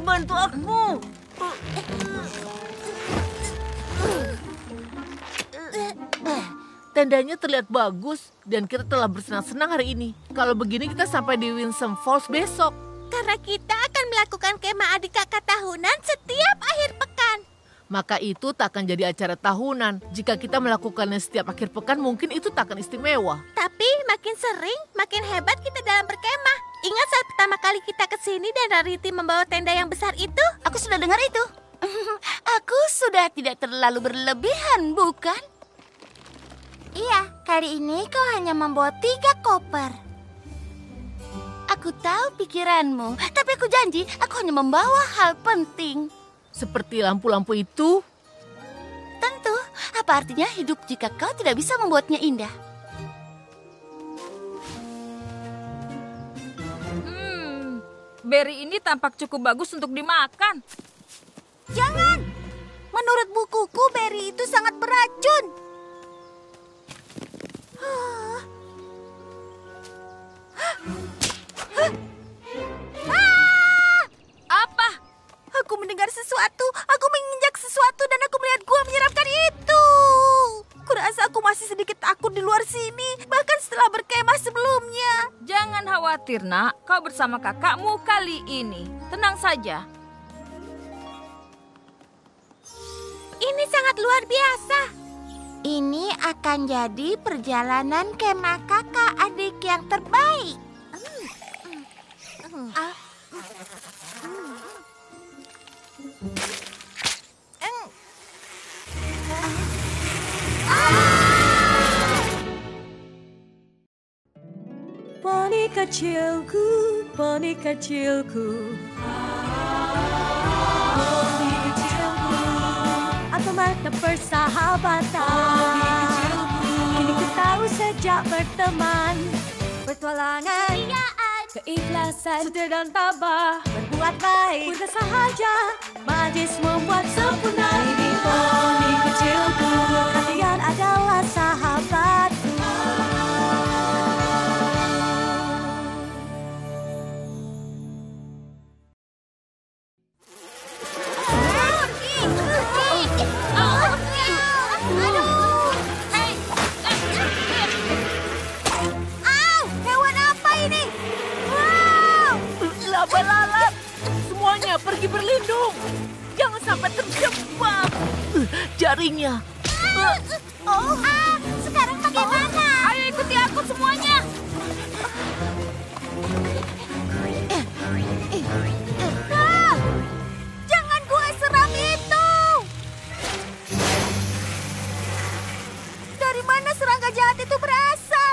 Bantu aku. Tendanya terlihat bagus dan kita telah bersenang-senang hari ini. Kalau begini kita sampai di Winsome Falls besok. Karena kita akan melakukan kemah adik kakak tahunan setiap akhir pekan. Maka itu tak akan jadi acara tahunan. Jika kita melakukannya setiap akhir pekan, mungkin itu tak akan istimewa. Tapi makin sering, makin hebat kita dalam berkemah. Ingat saat pertama kali kita ke sini dan Rarity membawa tenda yang besar itu? Aku sudah dengar itu. Aku sudah tidak terlalu berlebihan, bukan? Iya, kali ini kau hanya membawa 3 koper. Aku tahu pikiranmu, tapi aku janji aku hanya membawa hal penting. Seperti lampu-lampu itu. Tentu, apa artinya hidup jika kau tidak bisa membuatnya indah? Beri ini tampak cukup bagus untuk dimakan. Jangan! Menurut bukuku, beri itu sangat beracun. Apa? Aku mendengar sesuatu, aku menginjak sesuatu dan aku melihat gua menyeramkan itu. Kurasa aku masih sedikit takut di luar sini, bahkan setelah berkemah sebelumnya. Jangan khawatir, nak. Kau bersama kakakmu kali ini. Tenang saja. Ini sangat luar biasa. Ini akan jadi perjalanan kemah kakak adik yang terbaik. Poni kecilku, poni kecilku. Poni kecilku, apa makna persahabatan? Kini ku tahu sejak berteman, petualangan, keikhlasan, setia dan tabah, berbuat baik, mudah sahaja, majlis membuat sempurna. Ini poni kecilku, kalian adalah sahabatku. Laba lalat, semuanya pergi berlindung. Jangan sampai terjebak. Jaringnya. Sekarang bagaimana? Ayo ikuti aku semuanya. Jangan gua seram itu. Dari mana serangga jahat itu berasal?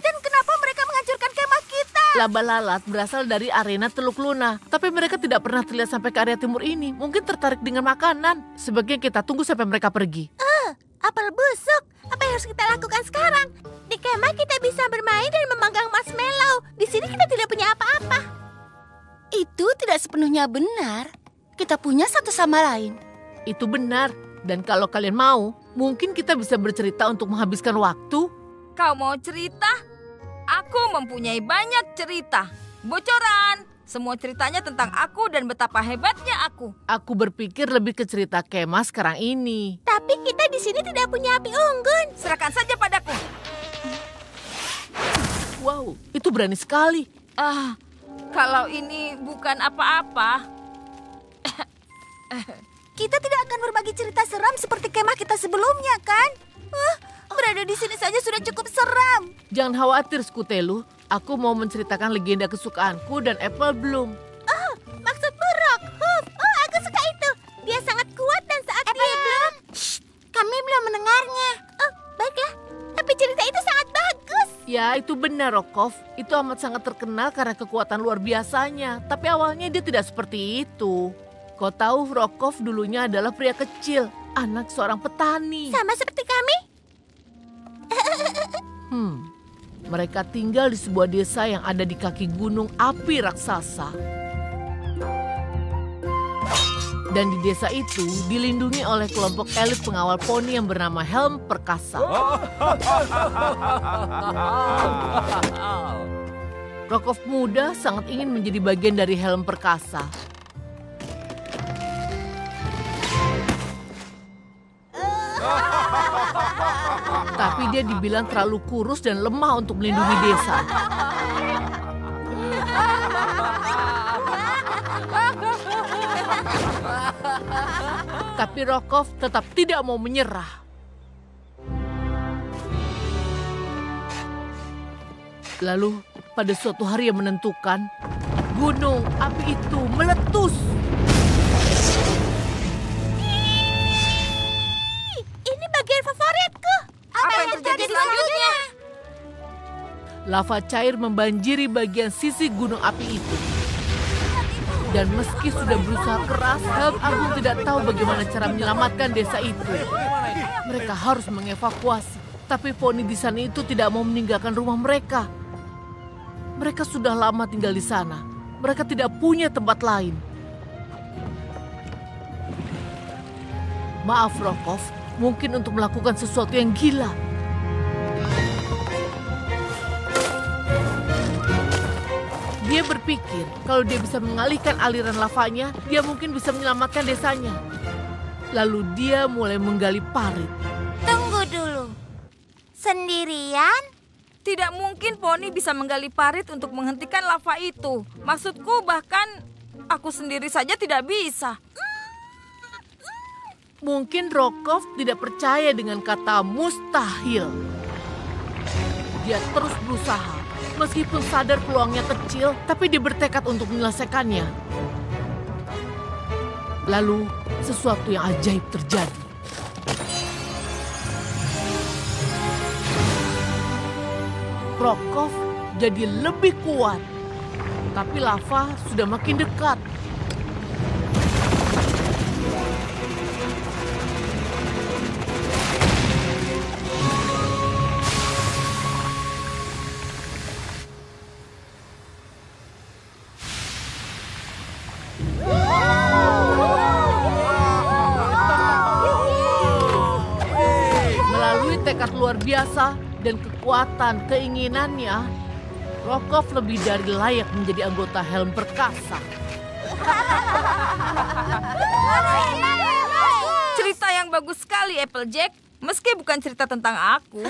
Dan kenapa mereka menghancurkan kemah kita? Laba lalat berasal dari arena Teluk Luna. Tapi mereka tidak pernah terlihat sampai ke area timur ini. Mungkin tertarik dengan makanan. Sebaiknya kita tunggu sampai mereka pergi. Apel busuk. Apa yang harus kita lakukan sekarang? Di kemah kita bisa bermain dan memanggang marshmallow. Di sini kita tidak punya apa-apa. Itu tidak sepenuhnya benar. Kita punya satu sama lain. Itu benar. Dan kalau kalian mau, mungkin kita bisa bercerita untuk menghabiskan waktu. Kau mau cerita? Aku mempunyai banyak cerita. Bocoran. Semua ceritanya tentang aku dan betapa hebatnya aku. Aku berpikir lebih ke cerita kemah sekarang ini. Tapi kita di sini tidak punya api unggun. Serahkan saja padaku. Wow, itu berani sekali. Kalau ini bukan apa-apa. Kita tidak akan berbagi cerita seram seperti kemah kita sebelumnya, kan? Berada di sini saja sudah cukup seram. Jangan khawatir, Skutelu. Aku mau menceritakan legenda kesukaanku dan Apple Bloom. Maksudmu Rockhoof? Aku suka itu. Dia sangat kuat dan saat dia belum... kami belum mendengarnya. Baiklah. Tapi cerita itu sangat bagus. Ya, itu benar, Rockhoof. Itu amat sangat terkenal karena kekuatan luar biasanya. Tapi awalnya dia tidak seperti itu. Kau tahu, Rockhoof dulunya adalah pria kecil, anak seorang petani. Sama seperti kami. Mereka tinggal di sebuah desa yang ada di kaki gunung api raksasa. Dan di desa itu dilindungi oleh kelompok elit pengawal poni yang bernama Helm Perkasa. Rokov muda sangat ingin menjadi bagian dari helm perkasa. Tapi dia dibilang terlalu kurus dan lemah untuk melindungi desa. Tapi Rokov tetap tidak mau menyerah. Lalu, pada suatu hari yang menentukan, gunung api itu meletus. Ini bagian favoritku. Apa yang terjadi selanjutnya? Lava cair membanjiri bagian sisi gunung api itu. Dan meski sudah berusaha keras, Helm Agung tidak tahu bagaimana cara menyelamatkan desa itu. Mereka harus mengevakuasi, tapi poni di sana itu tidak mau meninggalkan rumah mereka. Mereka sudah lama tinggal di sana. Mereka tidak punya tempat lain. Maaf Rokov, mungkin untuk melakukan sesuatu yang gila. Dia berpikir kalau dia bisa mengalihkan aliran lavanya, dia mungkin bisa menyelamatkan desanya. Lalu dia mulai menggali parit. Tunggu dulu. Sendirian? Tidak mungkin poni bisa menggali parit untuk menghentikan lava itu. Maksudku bahkan aku sendiri saja tidak bisa. Mungkin Rokov tidak percaya dengan kata mustahil. Dia terus berusaha. Meskipun sadar peluangnya kecil, tapi dia bertekad untuk menyelesaikannya. Lalu, sesuatu yang ajaib terjadi. Rokov jadi lebih kuat, tapi lava sudah makin dekat. Melalui tekad luar biasa dan kekuatan keinginannya, Rokov lebih dari layak menjadi anggota helm perkasa. Cerita yang bagus sekali, Applejack. Meski bukan cerita tentang aku.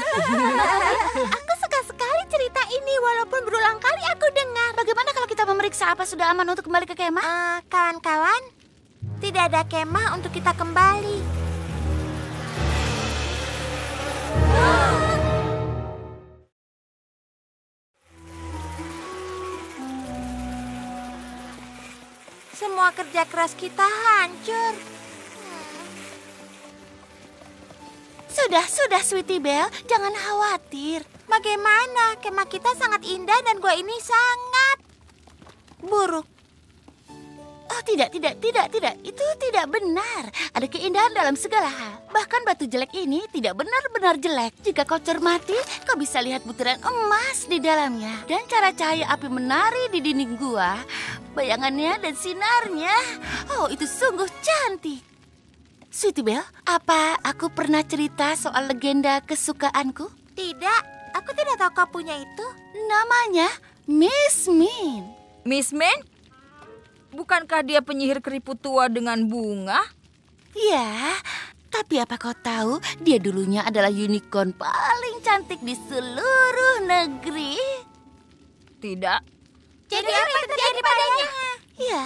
Aku suka sekali cerita ini walaupun berulang kali aku dengar. Bagaimana kalau kita memeriksa apa sudah aman untuk kembali ke kemah? Kawan-kawan, tidak ada kemah untuk kita kembali. Semua kerja keras kita hancur. Sudah, Sweetie Belle. Jangan khawatir. Bagaimana? Kemah kita sangat indah dan gua ini sangat buruk. Oh, tidak. Itu tidak benar. Ada keindahan dalam segala hal. Bahkan batu jelek ini tidak benar-benar jelek. Jika kau cermati, kau bisa lihat butiran emas di dalamnya. Dan cara cahaya api menari di dinding gua. Bayangannya dan sinarnya. Oh, itu sungguh cantik. Sweetie Belle, apa aku pernah cerita soal legenda kesukaanku? Tidak, aku tidak tahu kau punya itu. Namanya Miss Min. Miss Min? Bukankah dia penyihir keriput tua dengan bunga? Ya, tapi apa kau tahu dia dulunya adalah unicorn paling cantik di seluruh negeri? Tidak. Jadi apa yang terjadi padanya? Ya,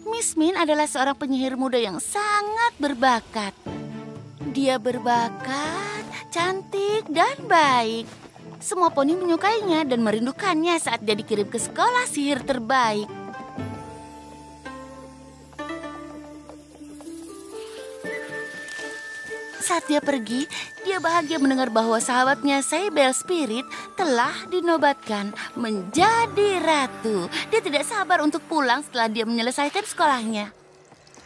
Miss Min adalah seorang penyihir muda yang sangat berbakat. Dia berbakat, cantik, dan baik. Semua poni menyukainya dan merindukannya saat dia dikirim ke sekolah sihir terbaik. Saat dia pergi, dia bahagia mendengar bahwa sahabatnya Saibel Spirit telah dinobatkan menjadi ratu. Dia tidak sabar untuk pulang setelah dia menyelesaikan sekolahnya.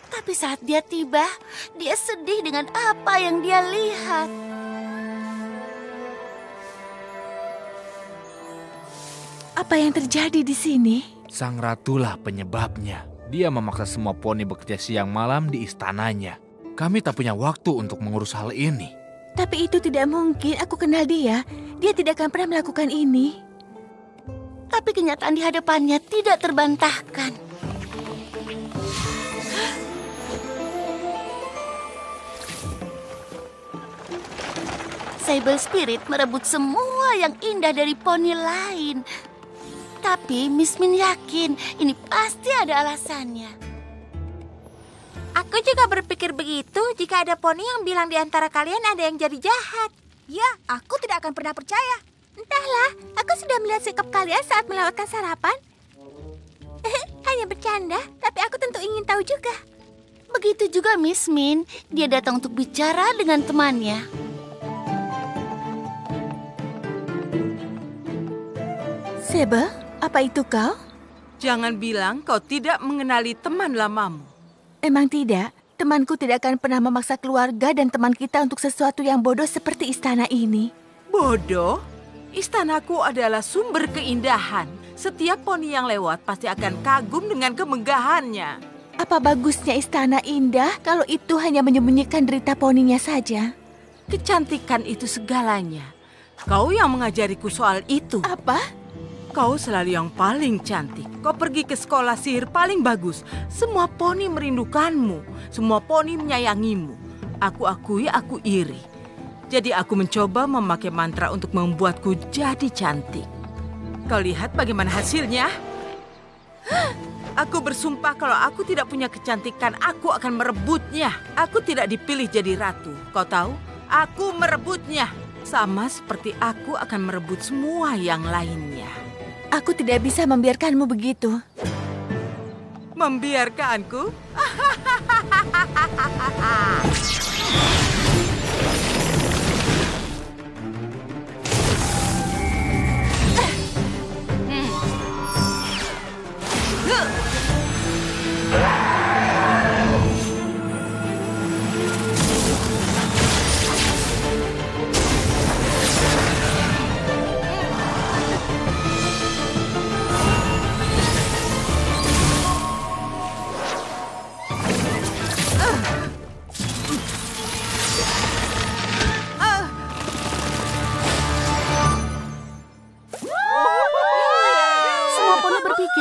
Tapi saat dia tiba, dia sedih dengan apa yang dia lihat. Apa yang terjadi di sini? Sang ratulah penyebabnya. Dia memaksa semua poni bekerja siang malam di istananya. Kami tak punya waktu untuk mengurus hal ini. Tapi itu tidak mungkin, aku kenal dia. Dia tidak akan pernah melakukan ini. Tapi kenyataan di hadapannya tidak terbantahkan. Sable Spirit merebut semua yang indah dari poni lain. Tapi Miss Min yakin ini pasti ada alasannya. Aku juga berpikir begitu jika ada poni yang bilang di antara kalian ada yang jadi jahat. Ya, aku tidak akan pernah percaya. Entahlah, aku sudah melihat sikap kalian saat melewatkan sarapan. Hanya bercanda, tapi aku tentu ingin tahu juga. Begitu juga Miss Min, dia datang untuk bicara dengan temannya. Sable, apa itu kau? Jangan bilang kau tidak mengenali teman lamamu. Emang tidak. Temanku tidak akan pernah memaksa keluarga dan teman kita untuk sesuatu yang bodoh seperti istana ini. Bodoh? Istanaku adalah sumber keindahan. Setiap poni yang lewat pasti akan kagum dengan kemegahannya. Apa bagusnya istana indah kalau itu hanya menyembunyikan derita poninya saja? Kecantikan itu segalanya. Kau yang mengajariku soal itu. Apa? Kau selalu yang paling cantik. Kau pergi ke sekolah sihir paling bagus. Semua poni merindukanmu. Semua poni menyayangimu. Aku akui aku iri. Jadi aku mencoba memakai mantra untuk membuatku jadi cantik. Kau lihat bagaimana hasilnya? Aku bersumpah kalau aku tidak punya kecantikan, aku akan merebutnya. Aku tidak dipilih jadi ratu. Kau tahu? Aku merebutnya. Sama seperti aku akan merebut semua yang lainnya. Aku tidak bisa membiarkanmu begitu. Membiarkanku?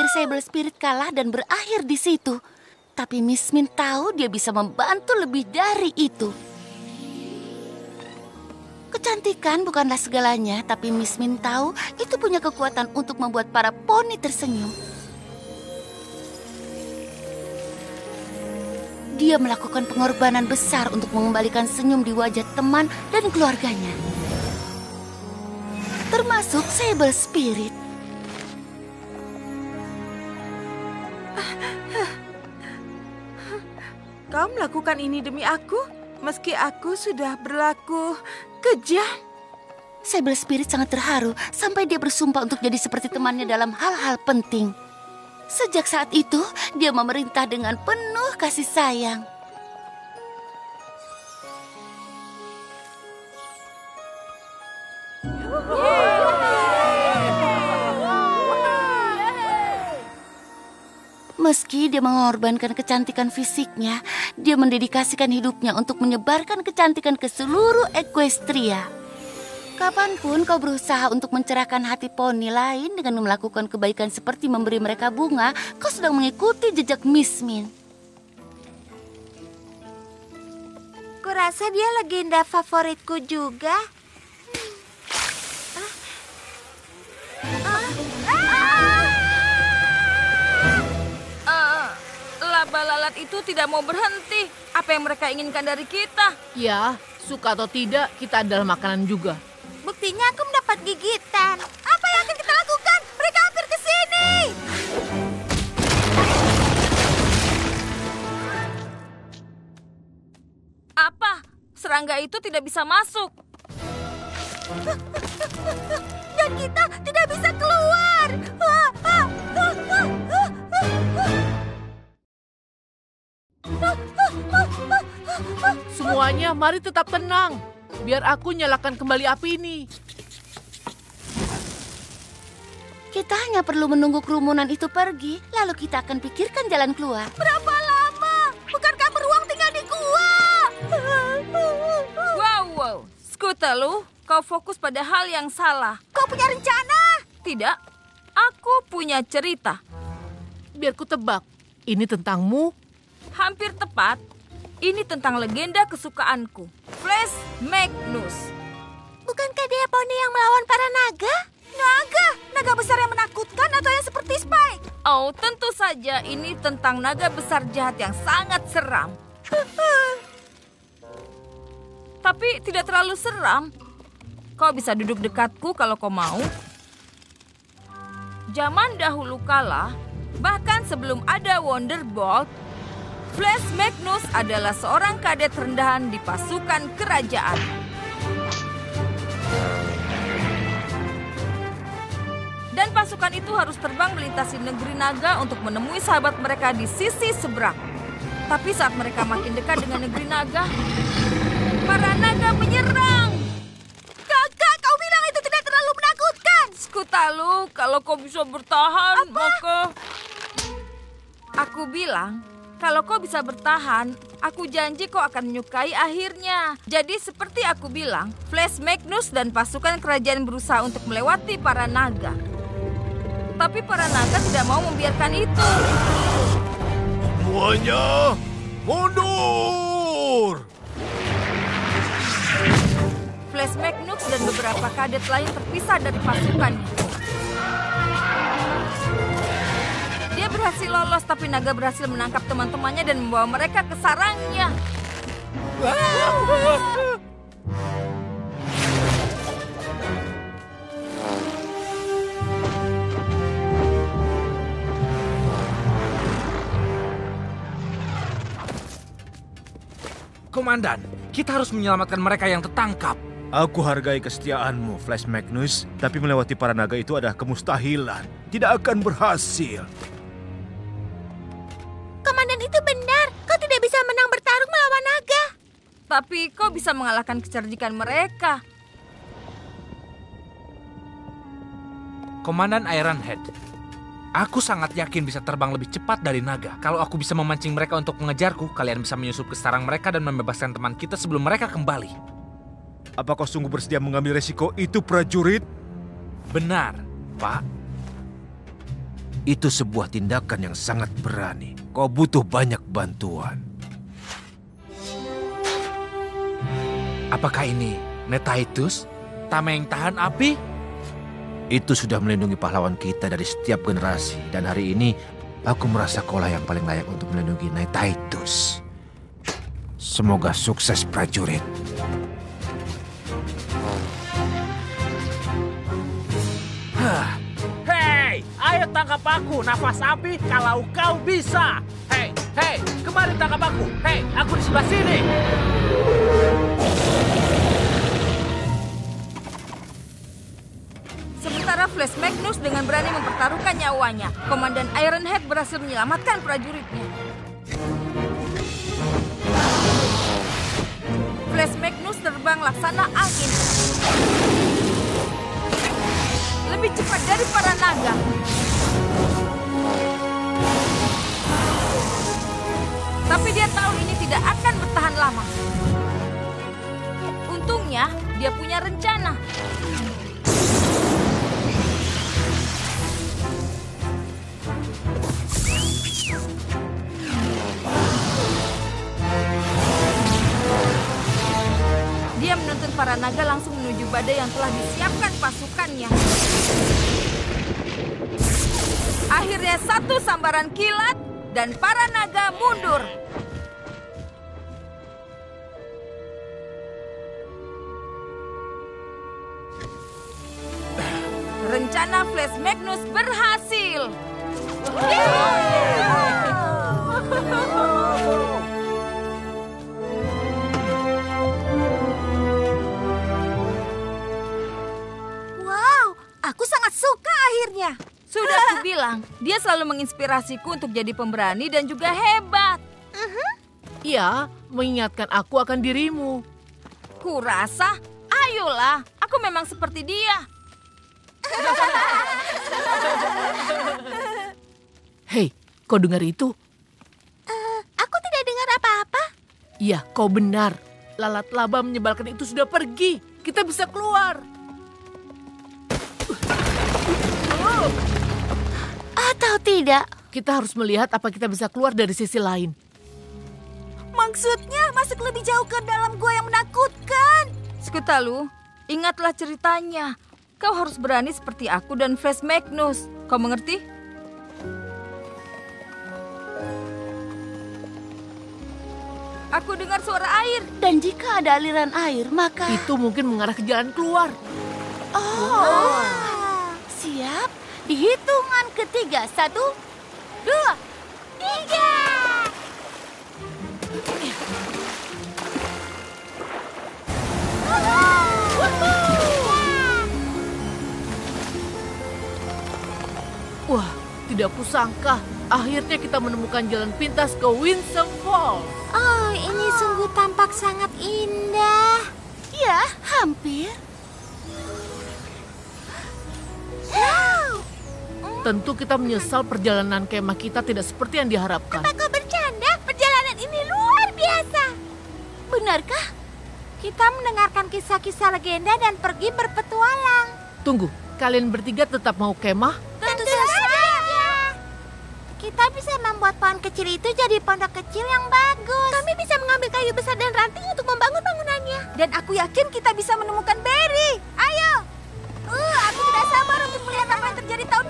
Sable Spirit kalah dan berakhir di situ. Tapi Miss Min tahu dia bisa membantu lebih dari itu. Kecantikan bukanlah segalanya, tapi Miss Min tahu itu punya kekuatan untuk membuat para poni tersenyum. Dia melakukan pengorbanan besar untuk mengembalikan senyum di wajah teman dan keluarganya. Termasuk Sable Spirit. Kau melakukan ini demi aku, meski aku sudah berlaku kejam. Sable Spirit sangat terharu sampai dia bersumpah untuk jadi seperti temannya dalam hal-hal penting. Sejak saat itu, dia memerintah dengan penuh kasih sayang. Meski dia mengorbankan kecantikan fisiknya, dia mendedikasikan hidupnya untuk menyebarkan kecantikan ke seluruh Equestria. Kapanpun kau berusaha untuk mencerahkan hati poni lain dengan melakukan kebaikan seperti memberi mereka bunga, kau sedang mengikuti jejak Miss Min. Kurasa dia legenda favoritku juga. Laba lalat itu tidak mau berhenti. Apa yang mereka inginkan dari kita? Ya, suka atau tidak, kita adalah makanan juga. Buktinya aku mendapat gigitan. Apa yang akan kita lakukan? Mereka hampir ke sini. Apa? Serangga itu tidak bisa masuk. Dan kita tidak bisa keluar. Semuanya, mari tetap tenang. Biar aku nyalakan kembali api ini. Kita hanya perlu menunggu kerumunan itu pergi, lalu kita akan pikirkan jalan keluar. Berapa lama? Bukankah beruang tinggal di gua? Wow. Skutelu, kau fokus pada hal yang salah. Kau punya rencana? Tidak. Aku punya cerita. Biar ku tebak, ini tentangmu? Hampir tepat. Ini tentang legenda kesukaanku, Flash Magnus. Bukankah dia poni yang melawan para naga? Naga besar yang menakutkan atau yang seperti Spike? Oh, tentu saja ini tentang naga besar jahat yang sangat seram. Tapi tidak terlalu seram. Kau bisa duduk dekatku kalau kau mau. Zaman dahulu kala, bahkan sebelum ada Wonderbolt, Flash Magnus adalah seorang kadet rendahan di pasukan kerajaan. Dan pasukan itu harus terbang melintasi negeri naga untuk menemui sahabat mereka di sisi seberang. Tapi saat mereka makin dekat dengan negeri naga, para naga menyerang. Kakak, kau bilang itu tidak terlalu menakutkan. Skutalu, kalau kau bisa bertahan, maka... Aku bilang, kalau kau bisa bertahan, aku janji kau akan menyukai akhirnya. Jadi seperti aku bilang, Flash Magnus dan pasukan kerajaan berusaha untuk melewati para naga. Tapi para naga tidak mau membiarkan itu. Semuanya mundur! Flash Magnus dan beberapa kadet lain terpisah dari pasukannya. Dia berhasil lolos, tapi naga berhasil menangkap teman-temannya dan membawa mereka ke sarangnya. Komandan, kita harus menyelamatkan mereka yang tertangkap. Aku hargai kesetiaanmu, Flash Magnus, tapi melewati para naga itu adalah kemustahilan. Tidak akan berhasil. Komandan itu benar. Kau tidak bisa menang bertarung melawan naga. Tapi kau bisa mengalahkan kecerdikan mereka. Komandan Ironhead, aku sangat yakin bisa terbang lebih cepat dari naga. Kalau aku bisa memancing mereka untuk mengejarku, kalian bisa menyusup ke sarang mereka dan membebaskan teman kita sebelum mereka kembali. Apa kau sungguh bersedia mengambil resiko itu, prajurit? Benar, Pak. Itu sebuah tindakan yang sangat berani. Kau butuh banyak bantuan. Apakah ini Netaitus, tameng tahan api? Itu sudah melindungi pahlawan kita dari setiap generasi. Dan hari ini, aku merasa kaulah yang paling layak untuk melindungi Netaitus. Semoga sukses, prajurit. Hei, ayo tangkap aku, nafas api, kalau kau bisa. Hei, kemari tangkap aku. Hei, aku di sebelah sini. Sementara Flash Magnus dengan berani mempertaruhkan nyawanya, Komandan Ironhead berhasil menyelamatkan prajuritnya. Flash Magnus terbang laksana angin. Lebih cepat dari para naga. Tapi dia tahu ini tidak akan bertahan lama. Untungnya, dia punya rencana. Dia menuntun para naga langsung menuju badai yang telah disiapkan pasukannya. Akhirnya satu sambaran kilat dan para naga mundur. Rencana Flash Magnus berhasil. Wow, aku sangat suka akhirnya. Sudah aku bilang, dia selalu menginspirasiku untuk jadi pemberani dan juga hebat. Ya, mengingatkan aku akan dirimu. Kurasa, ayolah, aku memang seperti dia. Hei, kau dengar itu? Aku tidak dengar apa-apa. Ya, kau benar. Lalat laba menyebalkan itu sudah pergi. Kita bisa keluar. Tidak. Kita harus melihat apa kita bisa keluar dari sisi lain. Maksudnya masuk lebih jauh ke dalam gua yang menakutkan. Skutalu, ingatlah ceritanya. Kau harus berani seperti aku dan Flash Magnus. Kau mengerti? Aku dengar suara air. Dan jika ada aliran air, maka... Itu mungkin mengarah ke jalan keluar. Oh. Siap. Di hitungan ketiga. 1, 2, 3. Wah, tidak kusangka. Akhirnya kita menemukan jalan pintas ke Winsome Falls. Oh, ini sungguh tampak sangat indah. Ya, hampir. Tentu kita menyesal perjalanan kemah kita tidak seperti yang diharapkan. Apa kau bercanda? Perjalanan ini luar biasa. Benarkah? Kita mendengarkan kisah-kisah legenda dan pergi berpetualang. Tunggu, kalian bertiga tetap mau kemah? Tentu saja. Kita bisa membuat pohon kecil itu jadi pondok kecil yang bagus. Kami bisa mengambil kayu besar dan ranting untuk membangun bangunannya. Dan aku yakin kita bisa menemukan Berry. Ayo. Aku tidak sabar untuk melihat apa yang terjadi tahun